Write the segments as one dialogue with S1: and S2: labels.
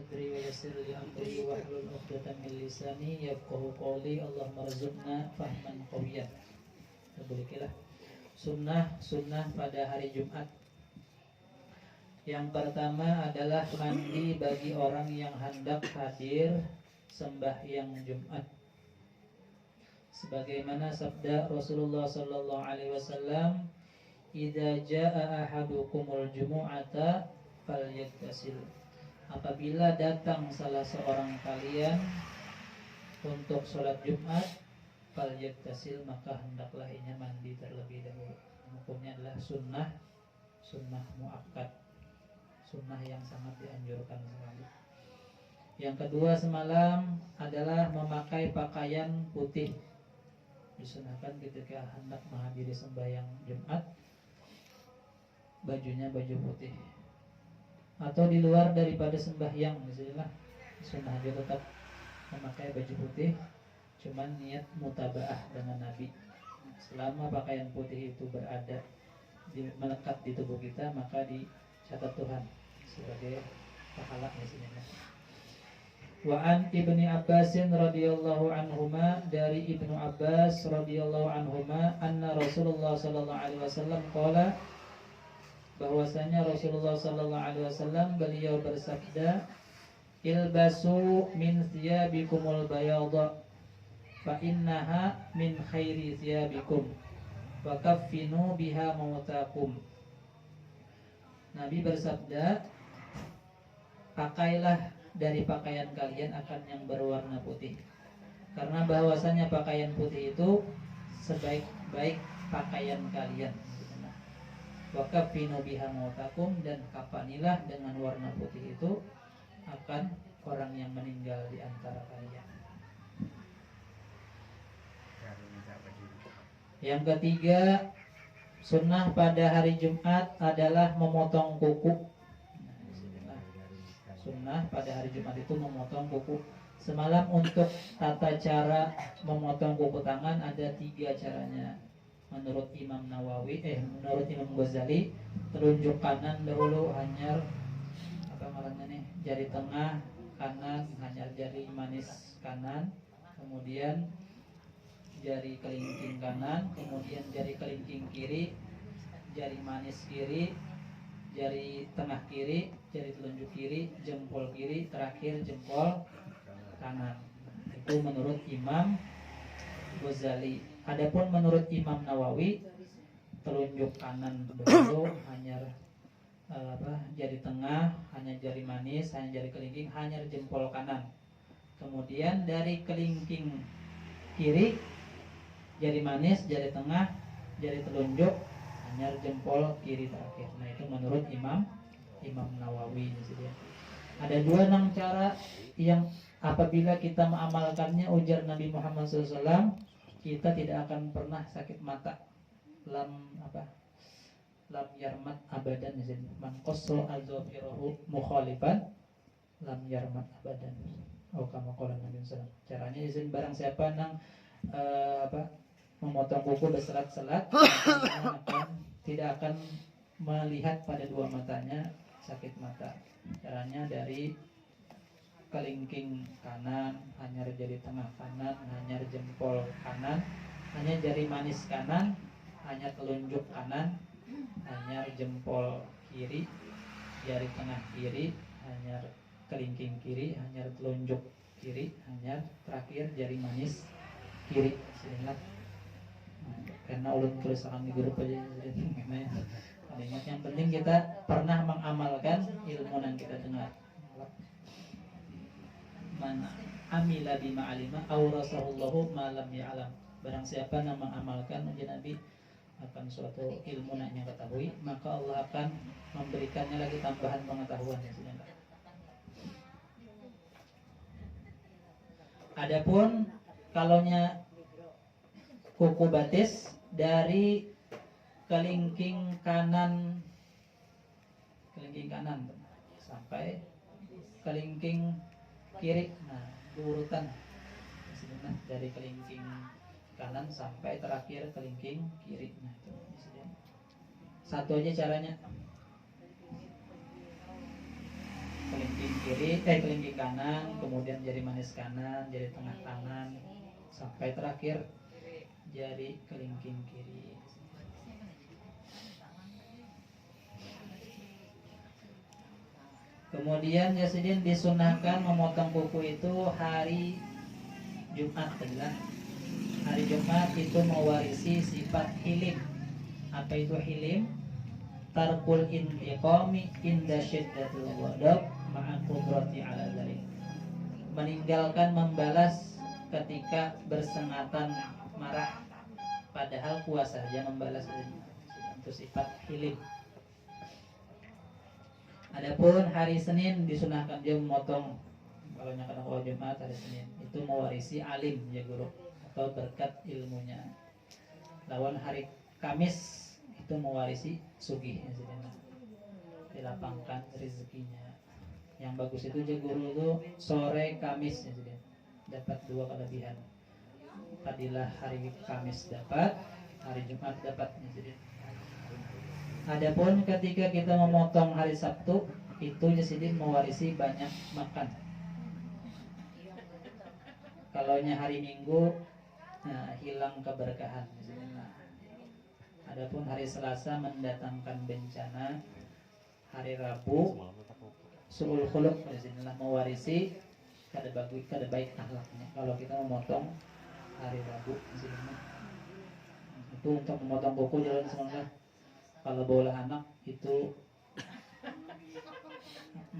S1: sadri wa yassir li amri wahlul 'uqdatam min lisani yafqahu qawli. Allahumma rzuqna fahman qawiyyan. Bolehlah sunnah pada hari Jumat. Yang pertama adalah mandi bagi orang yang hendak hadir sembahyang Jumat. Sebagaimana sabda Rasulullah sallallahu alaihi wasallam, "Idza jaa ahadukumul jumu'ata falyaghtasil." Apabila datang salah seorang kalian untuk sholat Jumat, falyaghtasil, maka hendaklah ia mandi terlebih dahulu. Hukumnya adalah sunnah muakkad, sunnah yang sangat dianjurkan sekali. Yang kedua semalam adalah memakai pakaian putih. Disunahkan ketika hendak menghadiri sembahyang Jumat, bajunya baju putih. Atau di luar daripada sembahyang, misalnya sunnah dia tetap memakai baju putih, cuman niat mutabaah dengan Nabi. Selama pakaian putih itu berada melekat di tubuh kita, maka dicatat Tuhan sebagai pahala misalnya. Wa an Ibni Abbasin radhiyallahu anhuma, dari Ibnu Abbas radhiyallahu anhuma, anna Rasulullah sallallahu alaihi wasallam qala, bahwasanya Rasulullah sallallahu alaihi wasallam beliau bersabda, ilbasu min thiyabikumul bayadha fa innaha min khairi thiyabikum wa kaffinu biha mautakum. Nabi bersabda, pakailah dari pakaian kalian akan yang berwarna putih, karena bahwasanya pakaian putih itu sebaik-baik pakaian kalian. Wa kaffinu biha mautakum, dan kafanilah dengan warna putih itu akan orang yang meninggal di antara kalian. Yang ketiga, sunnah pada hari Jumat adalah memotong kuku. Sunnah pada hari Jumat itu memotong kuku. Semalam untuk tata cara memotong kuku tangan ada 3 caranya. Menurut Imam Nawawi, menurut Imam Ghazali, telunjuk kanan dahulu hanyar jari tengah kanan, hanyar jari manis kanan, kemudian jari kelingking kanan, kemudian jari kelingking kiri, jari manis kiri, jari tengah kiri, jari telunjuk kiri, jempol kiri, terakhir jempol kanan. Itu menurut Imam Ghazali. Adapun menurut Imam Nawawi, telunjuk kanan dahulu, hanyar jari tengah, hanya jari manis, hanya jari kelingking, hanya jempol kanan. Kemudian dari kelingking kiri, jari manis, jari tengah, jari telunjuk, hanya jempol kiri terakhir. Nah, itu menurut Imam Nawawi. Ada 6 cara yang apabila kita mengamalkannya, ujar Nabi Muhammad SAW, kita tidak akan pernah sakit mata. Lam yarmat abadan. Man qassa azafirahu mukhalifan lam yarmat abadan. Kama qala Nabi sallallahu alaihi wasallam. Caranya izin barang siapa nang memotong kuku berselat-selat, tidak akan melihat pada 2 matanya sakit mata. Caranya dari kelingking kanan, hanyar jari tengah kanan, hanyar jempol kanan, hanya jari manis kanan, hanya telunjuk kanan, hanyar jempol kiri, jari tengah kiri, hanyar kelingking kiri, hanyar telunjuk kiri, hanyar terakhir jari manis kiri. Sehingga karena ulun tulisan di grup aja, ingat yang penting kita pernah mengamalkan ilmu yang kita dengar. Man amila bima alima awrasahullahu ma lam ya'lam. Barang siapa yang mengamalkan ujian Nabi akan suatu ilmu yang ketahui, maka Allah akan memberikannya lagi tambahan pengetahuan. Adapun kalaunya kuku batis dari kelingking kanan sampai kelingking kiri, nah urutan dari kelingking kanan sampai terakhir kelingking kiri. Nah, itu satu aja caranya. kelingking kiri, kelingking kanan, kemudian jari manis kanan, jari tengah tangan, sampai terakhir jari kelingking kiri. Kemudian Yasidin disunahkan memotong kuku itu hari Jumat adalah hari Jumat itu mewarisi sifat hilim. Apa itu hilim? Tarkul intiqami inda syiddatul ghadab ma'a qudrati ala dzalik. Meninggalkan membalas ketika bersengatan marah, padahal kuasa saja membalas. Itu sifat hilim. Adapun hari Senin disunahkan dia memotong, kalau nyatakan awal Jumat hari Senin itu mewarisi alim ya guru atau berkat ilmunya. Lawan hari Kamis itu mewarisi sugih ya, dilapangkan rezekinya. Yang bagus itu ya guru itu sore Kamis ya, dapat dua kelebihan. Fadilah hari Kamis dapat, hari Jumat dapat ya. Adapun ketika kita memotong hari Sabtu itu Jasidin mewarisi banyak makan. Kalaunya hari Minggu hilang keberkahan. Adapun hari Selasa mendatangkan bencana. Hari Rabu suul khuluq mewarisi kada baik akhlaknya. Kalau kita memotong hari Rabu itu untuk memotong kuku jalan semangat. Kalau bola anak itu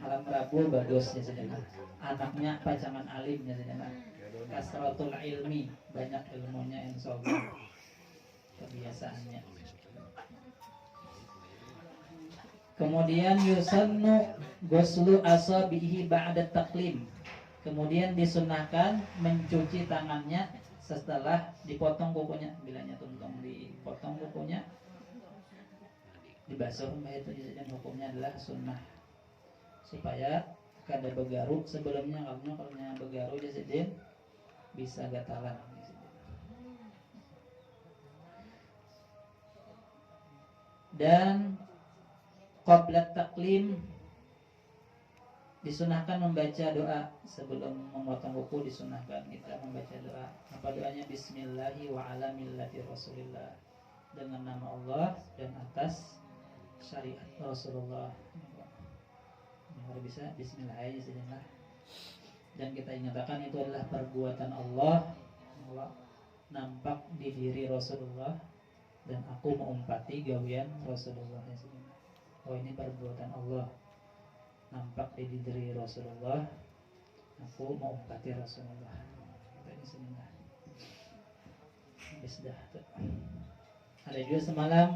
S1: malam Rabu bagus ya saudara. Anaknya pacangan alim ya saudara. Kasratul ilmi, banyak ilmunya insyaallah. Kebiasaannya. Kemudian yusannu ghuslu asabihi ba'da taqlim. Kemudian disunahkan mencuci tangannya setelah dipotong kukunya. Bilanya tuntung dipotong kukunya, dibasuh itu dan hukumnya adalah sunnah supaya kada begaru sebelumnya. Kalau begaru jadi bisa gatalan. Dan qabla taqlim disunahkan membaca doa sebelum memotong kuku. Disunahkan kita membaca doa. Apa doanya? Bismillahi wa ala millati Rasulillah, dengan nama Allah dan atas syariat Rasulullah. Kalau bisa bismillahirrahmanirrahim. Dan kita ingatkan itu adalah perbuatan Allah. Allah nampak di diri Rasulullah dan aku mengumpati gawian Rasulullah. Oh, ini perbuatan Allah nampak di diri Rasulullah, aku mengumpati Rasulullah. Bismillah. Ada juga semalam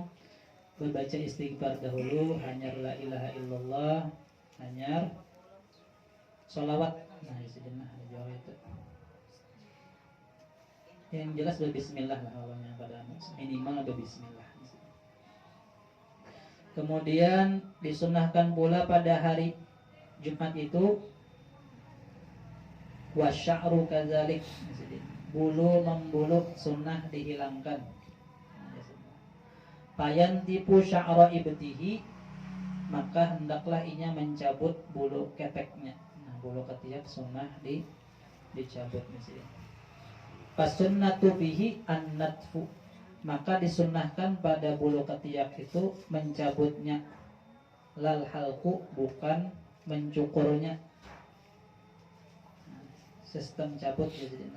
S1: berbaca istighfar dahulu, hanyar la ilaha illallah, hanyar sholawat. Nah, istighfar ada jawab itu. Yang jelas berbismillah lah awalnya, pada minimal berbismillah. Kemudian disunahkan pula pada hari Jumat itu wasya'ru kadzalik, bulu membulu sunnah dihilangkan. Fayantipu sya'ra ibtihi, maka hendaklah inya mencabut bulu keteknya. Nah, bulu ketiak sunnah dicabut misalnya. Fasunnatu fihi an-natfu, maka disunnahkan pada bulu ketiak itu mencabutnya. Lal halqu, bukan mencukurnya. Sistem cabut jadi.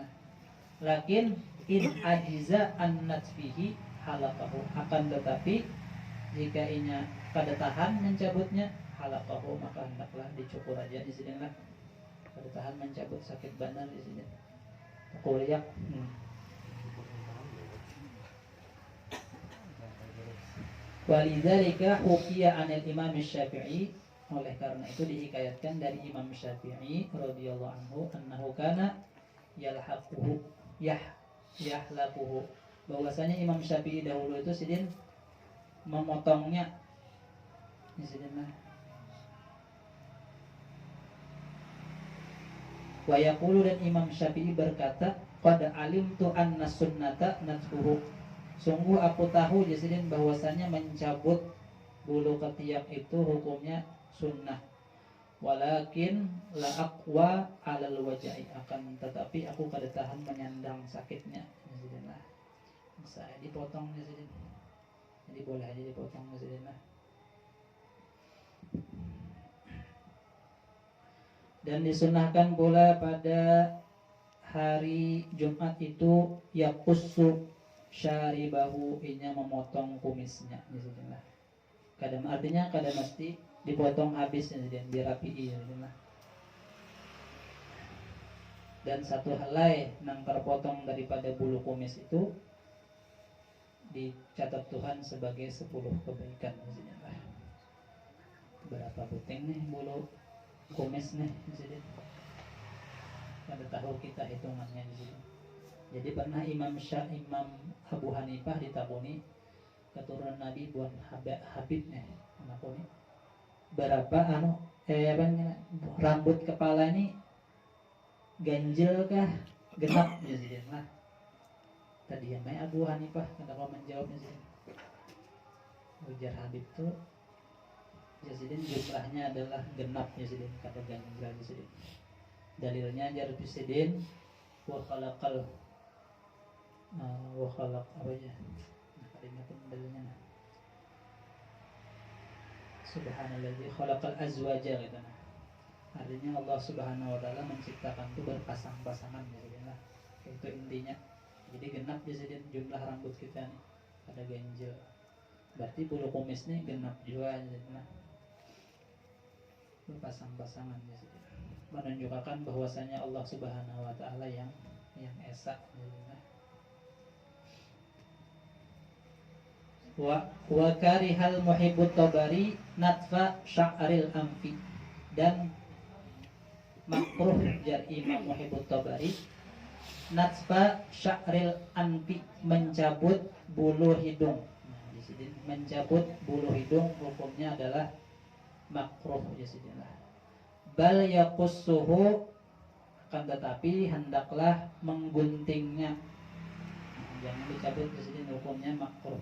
S1: Lakin in ajiza an-natfihi halaqahu, akan tetapi jika inya kada tahan mencabutnya, halaqahu, maka hendaklah dicukur aja di sini lah. Kada tahan mencabut, sakit badan di sini. Kuliah. Walidzalika hukiya anil Imam Syafi'i, oleh karena itu dihikayatkan dari Imam Syafi'i radhiyallahu anhu annahu kana yalhaquhu yahlaquhu, bahwasanya Imam Syafi'i dahulu itu sidin memotongnya di sini lah. Wa yaqulu, dan Imam Syafi'i berkata, qad alimtu anna sunnata natfuhu, sungguh aku tahu jasidin bahwasanya mencabut bulu ketiak itu hukumnya sunnah. walakin la aqwa 'alal wajai, akan tetapi aku kada tahan menyandang sakitnya. Yazidillah. Saya dipotong Yazidillah. Jadi boleh aja dipotong Yazidillah. Dan disunahkan pula pada hari Jumat itu yaqussu syaribahu, inya memotong kumisnya. Yazidillah. Kadang artinya kadang mesti dipotong habis, dirapiin. Dan satu hal lain, nang terpotong daripada bulu kumis itu dicatat Tuhan sebagai 10 kebaikan. Berapa puting nih bulu kumis nih? Pada tahu kita hitungannya di sini. Jadi pernah Imam Abu Hanifah ditabuni keturunan Nabi buat Habib nih, anak ini berapa rambut kepala ini ganjil kah genap ya lah. Tadi yang main Abu Hanifah kenapa menjawabnya sih? Ujar Habib tuh Yazidin jumlahnya adalah genap Yazidin, kata ganjil Yazidin. Dalilnya jar Yazidin wa khalaq apa ya? Kalimat dalilnya. Subhanalladzi khalaqal azwaja gitu. Artinya Allah Subhanahu wa taala menciptakan itu berpasang-pasangan Yazidin lah. Itu intinya. Jadi genap Yazidin jumlah rambut kita nih. Ada ganjil. Berarti bulu kumis nih genap juga Yazidin lah. Berpasang-pasangan Yazidin. Menunjukkan bahwasanya Allah Subhanahu wa taala yang esa Yazidin lah. Wa karihal muhibbut tabari natfa sya'ril amfi, dan makruh jar Imam Muhibbut Tabari natfa sya'ril anfi, mencabut bulu hidung. Nah, di sini mencabut bulu hidung hukumnya adalah makruh ya sidillah. Bal yaqussuhu, akan tetapi hendaklah mengguntingnya. Nah, jangan dicabut di sini, hukumnya makruh.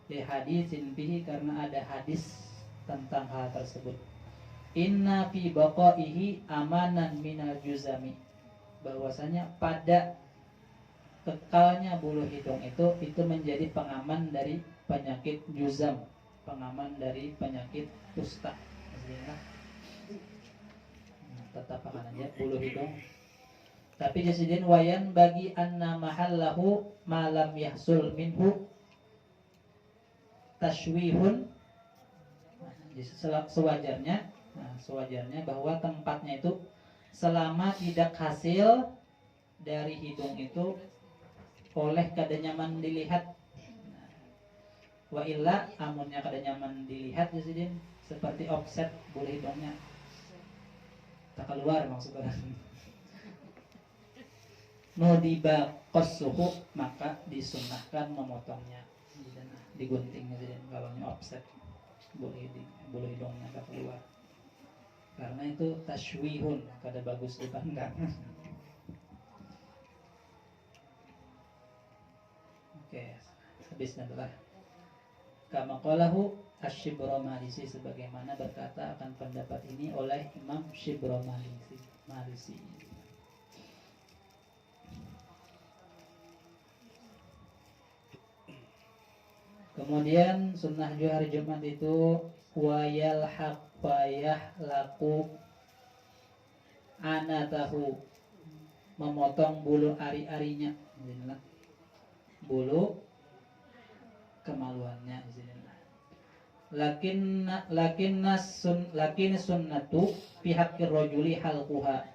S1: Li hadisin bihi, karena ada hadis tentang hal tersebut. Inna fi baqaihi amanan minal juzami, bahwasanya pada kekalnya bulu hidung itu menjadi pengaman dari penyakit juzam, pengaman dari penyakit kusta. Tetap akan aja bulu hidung. Tapi jasidin wayan bagi anna mahallahu malam yahsul minhu tashwihun, sewajarnya bahwa tempatnya itu selama tidak hasil dari hidung itu oleh kada nyaman dilihat. Wa illa amunnya kada nyaman dilihat jasidin, seperti offset bulu hidungnya tak keluar maksudnya. Nudiba qassuhu, maka disunahkan memotongnya, digunting aja kalau offset bulu hidungnya tak keluar, karena itu tashwihun, kada bagus dipandang. Oke, habis adalah kama qalahu Asy-Syibromalisi, sebagaimana berkata akan pendapat ini oleh Imam Syibromalisi. Kemudian sunnah juga hari Jumat itu wayalhaq laku anatahu, memotong bulu ari-arinya, bulu kemaluannya. Lakin sunnatu pihakir rojuli halquha,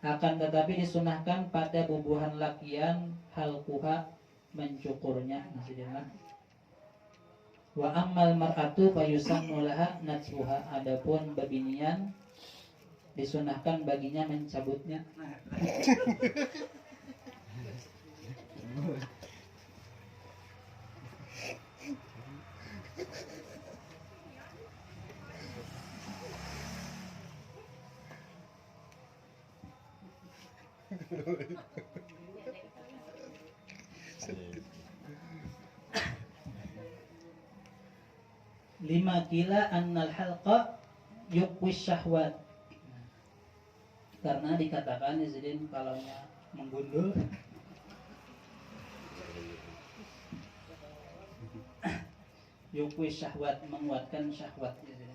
S1: akan tetapi disunahkan pada bubuhan lakian halquha, mencukurnya. Wa ammal mar'atu fayusannu laha natsuha, adapun babinian disunahkan baginya mencabutnya. Lima kila annal halqa yuqwi syahwat. Karena dikatakan izin kalau menggundul yuqwi syahwat, menguatkan syahwat izin.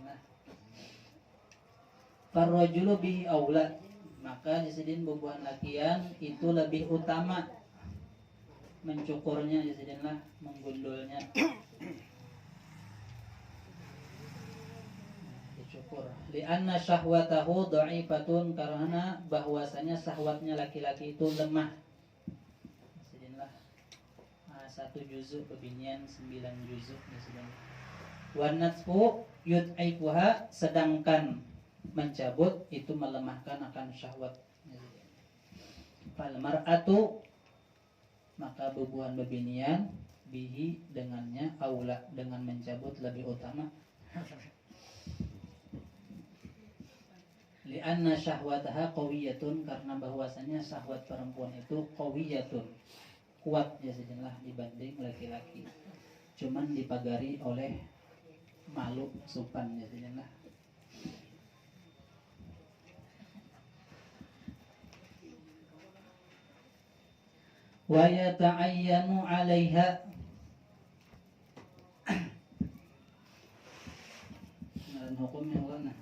S1: Farrajulu bihi aula, maka disediin bubuhan lakian itu lebih utama mencukurnya disediinlah menggundulnya dicukur lianna syahwatahu dha'ifatun, karena bahwasanya syahwatnya laki-laki itu lemah disediinlah 1 juzuk bebinian 9 juzuk disediin. Wan natfu yud'ifuha, sedangkan mencabut itu melemahkan akan syahwat. Fal mar'atu, maka bubuhan bebinian bihi dengannya aula, dengan mencabut lebih utama. Lianna syahwataha qawiyatun, karena bahwasanya syahwat perempuan itu qawiyatun, kuat ya sejumlah dibanding laki-laki. Cuman dipagari oleh malu supan ya sejumlah. Wa yata'ayyanu 'alaiha, hukumnya mana?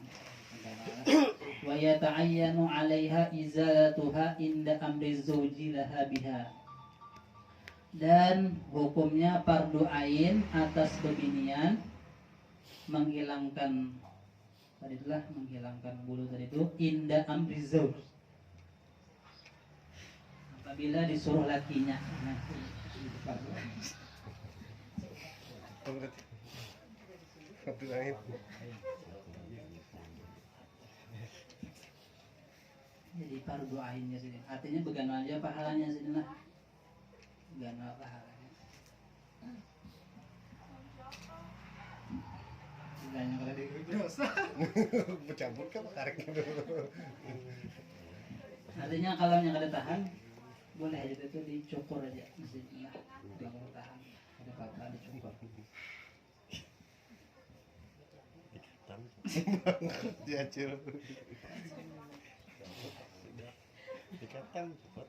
S1: Wa yata'ayyanu 'alaiha izalatuha inda amri zawji laha biha, dan hukumnya fardu ain atas bebinian menghilangkan tadi itulah menghilangkan bulu tadi itu inda amri zawj, apabila disuruh lakinya. Jadi fardu ainnya sih, artinya beganal aja pahalanya sih lah, beganal pahalanya. Bilangnya kalau di dosa, bercampur kan tarik dulu. Artinya kalau yang ada tahan, boleh aja itu dicukur aja, mestinya kalau tahan ada apa-apa dicukur.
S2: Diacil. Dikatakan cepat.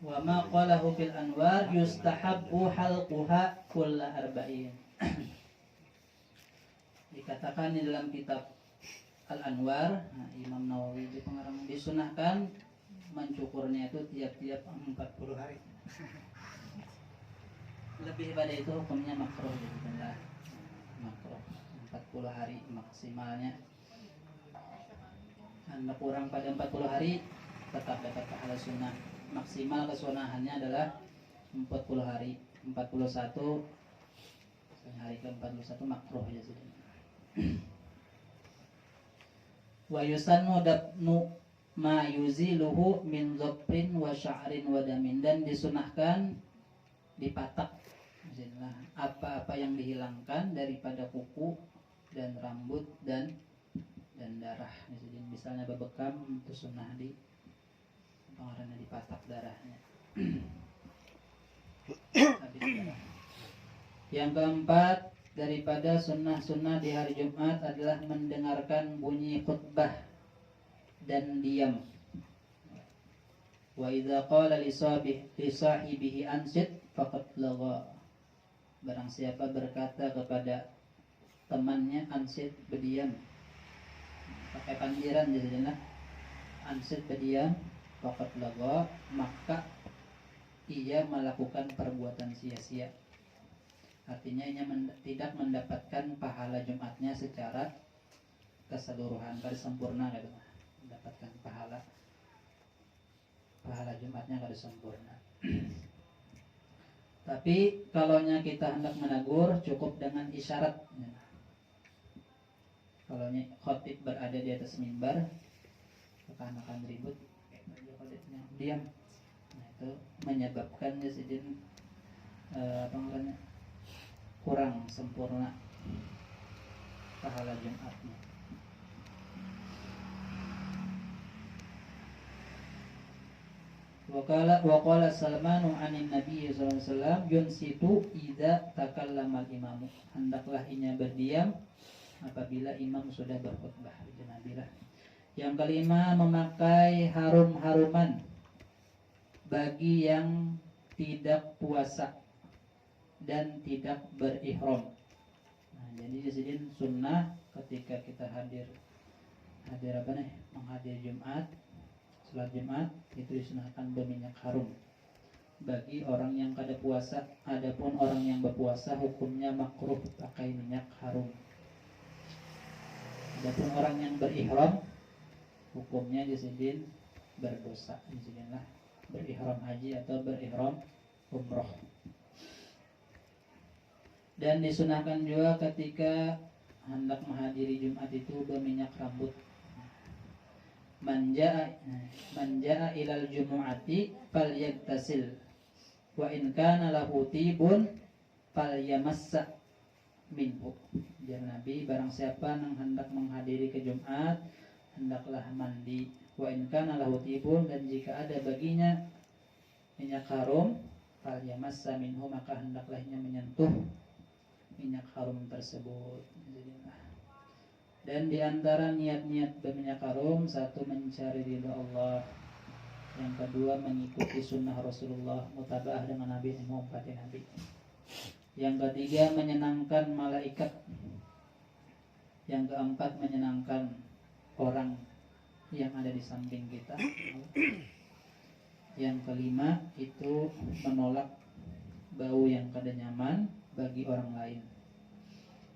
S1: Wa ma qalahu fil anwar yustahabbu halquha kulla arba'in. Dikatakan di dalam kitab Al-Anwar, Imam Nawawi di pengarang disunahkan mencukurnya itu tiap-tiap 40 hari. Lebih pada itu hukumnya makruh ya, makruh 40 hari maksimalnya. Anda kurang pada 40 hari tetap dapat pahala sunnah. Maksimal kesunahannya adalah 40 hari. 41 hari ke-41 makruh ya sudah. Wa yusannu dabnu ma yuziluhu min dhafrin wa sya'rin wa damin, dan disunahkan dipatak apa-apa yang dihilangkan daripada kuku dan rambut dan darah. Misalnya bebekam itu sunnah di pengaruhnya dipatak darahnya. Yang keempat daripada sunnah-sunnah di hari Jumat adalah mendengarkan bunyi khutbah dan diam. Wa idza qala li sahibihi ansit faqad lagha, barang siapa berkata kepada temannya ansit, berdiam, pakai panggilan jadinya ansit, berdiam, faqad lagha, maka ia melakukan perbuatan sia-sia. Artinya ia tidak mendapatkan pahala Jumatnya secara keseluruhan, sempurna gitu. Mendapatkan pahala Jumatnya kada sempurna. Tapi kalaunya kita hendak menegur cukup dengan isyarat. Kalaunya khotib berada di atas mimbar, akan ribut, diam. Nah, itu menyebabkan jasidin kurang sempurna pahala Jumatnya. Waqala Salmanu anin Nabi sallallahu alaihi wasallam yunsitu idza takallama al-imamu. Hendaklah inya berdiam apabila imam sudah berkhutbah. Itu Nabilah. Yang kelima, memakai harum-haruman bagi yang tidak puasa dan tidak berihram. Nah, jadi jadi sunnah ketika kita menghadiri Jumat, salat Jumat itu disunahkan berminyak harum bagi orang yang kada puasa. Adapun orang yang berpuasa hukumnya makruh pakai minyak harum. Adapun orang yang berihram hukumnya disebut berdosa, disebutlah berihram haji atau berihram umroh. Dan disunahkan juga ketika hendak menghadiri Jumat itu berminyak rambut. Manja'a ilal jumu'ati falyagtasil wa in kana lahu tibun falyamassa minhu. Jadi Nabi, barang siapa yang hendak menghadiri ke Jumat hendaklah mandi. Wa in kana lahu tibun, dan jika ada baginya minyak harum, falyamassa minhu, maka hendaklah ia menyentuh minyak harum tersebut. Dan diantara niat-niat berminyak harum, satu mencari ridha Allah, yang kedua mengikuti sunnah Rasulullah, mutaba'ah dengan Nabi, mengumpati Nabi, yang ketiga menyenangkan malaikat, yang keempat menyenangkan orang yang ada di samping kita, yang kelima itu menolak bau yang kada nyaman bagi orang lain,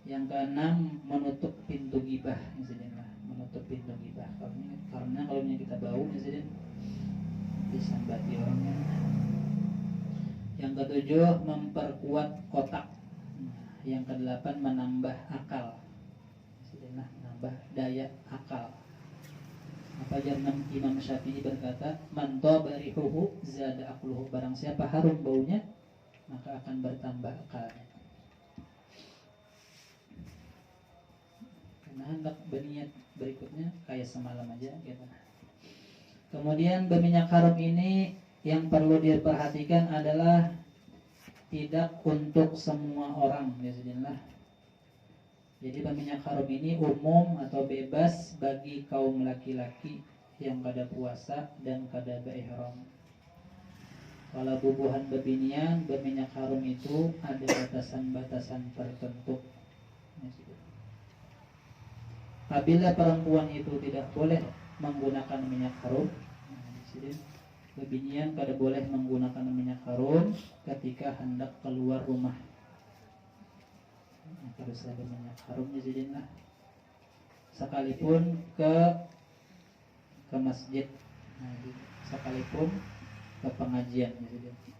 S1: yang keenam menutup pintu gibah, menutup pintu gibah, karena kalau kita bau disambati orangnya. Yang ketujuh memperkuat otak. Yang kedelapan menambah akal, menambah daya akal. Apa jaman Imam Syafi'i berkata, man tabarihuhu zada aqluhu, barang siapa harum baunya maka akan bertambah akalnya. Nah, hendak berniat berikutnya kayak semalam aja gitu. Kemudian berminyak harum ini yang perlu diperhatikan adalah tidak untuk semua orang, biasanya. Jadi berminyak harum ini umum atau bebas bagi kaum laki-laki yang kada puasa dan kada berihram. Kalau bubuhan bebinian, berminyak harum itu ada batasan-batasan tertentu. Apabila perempuan itu tidak boleh menggunakan minyak harum, bebinian kada boleh menggunakan minyak harum ketika hendak keluar rumah. Harus ada minyak harum disediakan, sekalipun ke masjid, sekalipun ke pengajian disediakan.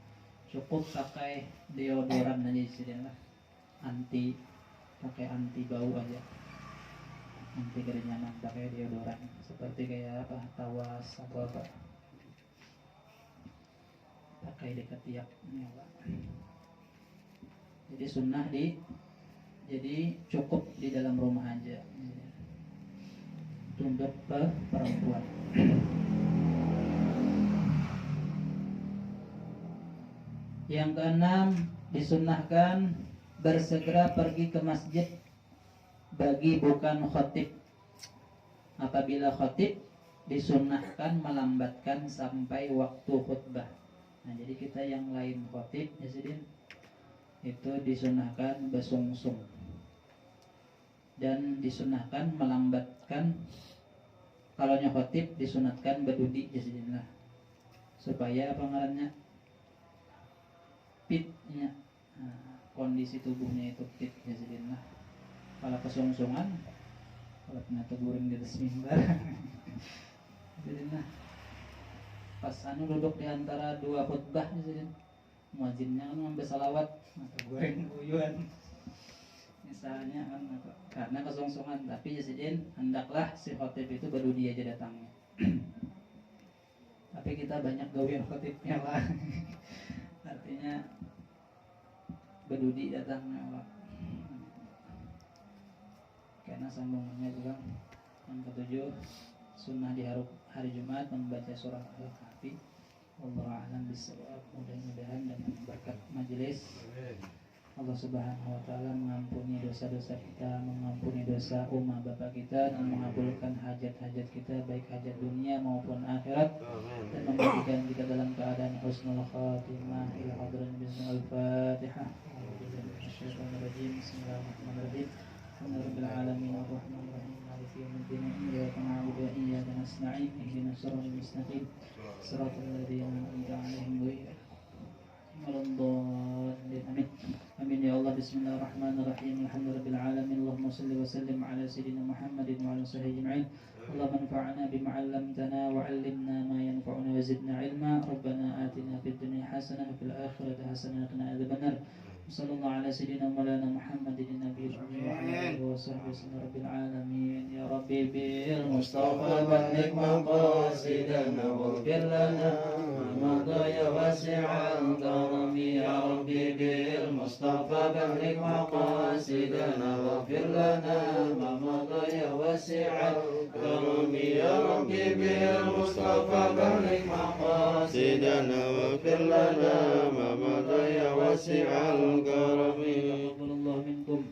S1: Cukup pakai deodoran aja disediakan, pakai anti bau aja. Nanti kada nyaman pakai deodoran seperti kayak apa, tawas atau apa, pakai dekat tiap nyawa. Jadi sunnah jadi cukup di dalam rumah aja, untuk perempuan. Yang keenam, disunnahkan bersegera pergi ke masjid bagi bukan khatib. Apabila khatib, disunnahkan melambatkan sampai waktu khutbah. Nah, jadi kita yang lain khatib, itu disunnahkan bersungsung, dan disunnahkan melambatkan. Kalau khatib disunatkan berdudi, supaya apa ngarannya, pitnya, kondisi tubuhnya itu fit, kalau kesungsungan, kalau kena teguring di atas mimbar, jadi pas duduk di antara dua khutbah, muadzinnya kan ngambil salawat, teguring guyuan, misalnya kan, karena kesungsungan. Tapi hendaklah si khotib itu berdudi aja datangnya. Tapi kita banyak gawian khotibnya lah, artinya berdudi datangnya lah. Karena sambungannya juga yang ketujuh, sunnah di hari Jumat membaca surah Al-Kahfi Wallahu a'lam bishawab. Mudah-mudahan dengan berkat majelis Allah Subhanahu wa taala mengampuni dosa-dosa kita, mengampuni dosa umat bapak kita, dan mengabulkan hajat-hajat kita baik hajat dunia maupun akhirat, dan memberikan kita dalam keadaan husnul khatimah. Ila hadran bismillahirrahmanirrahim. Bismillahirrahmanirrahim. Alhamdulillahirabbil alamin arrahmanir rahim maliki yaumiddin iyyaka na'budu wa iyyaka nasta'in ihdinas siratal mustaqim siratal ladzina an'amta 'alaihim ghairil Amin. Amin ya Allah. Bismillahirrahmanirrahim. Alhamdulillahirabbil alamin. Allahumma shalli wa sallim ala sayyidina Muhammadin wa ala sahbihi ajma'in. Allahumma anfa'na bima 'allamtana wa 'allimna ma yanfa'una wa zidna 'ilma. Rabbana atina fid dunya hasanah wa fil akhirati hasanah wa qina adzabannar. Sallallahu ala sayyidina Maulana Muhammadin nabiyil ummi wa ala alihi wa sahbihi rabbil alamin. Ya Rabbi bil Mustafa balligh maqasidana waghfir lana ma madha ya wasi'al karami. Ya Rabbi bil Mustafa balligh maqasidana waghfir lana ma madha ya wasi'al karami. Ya Rabbi bil Mustafa balligh maqasidana waghfir lana ma madha ya wasi'al karami. Taqabbalallahu minkum.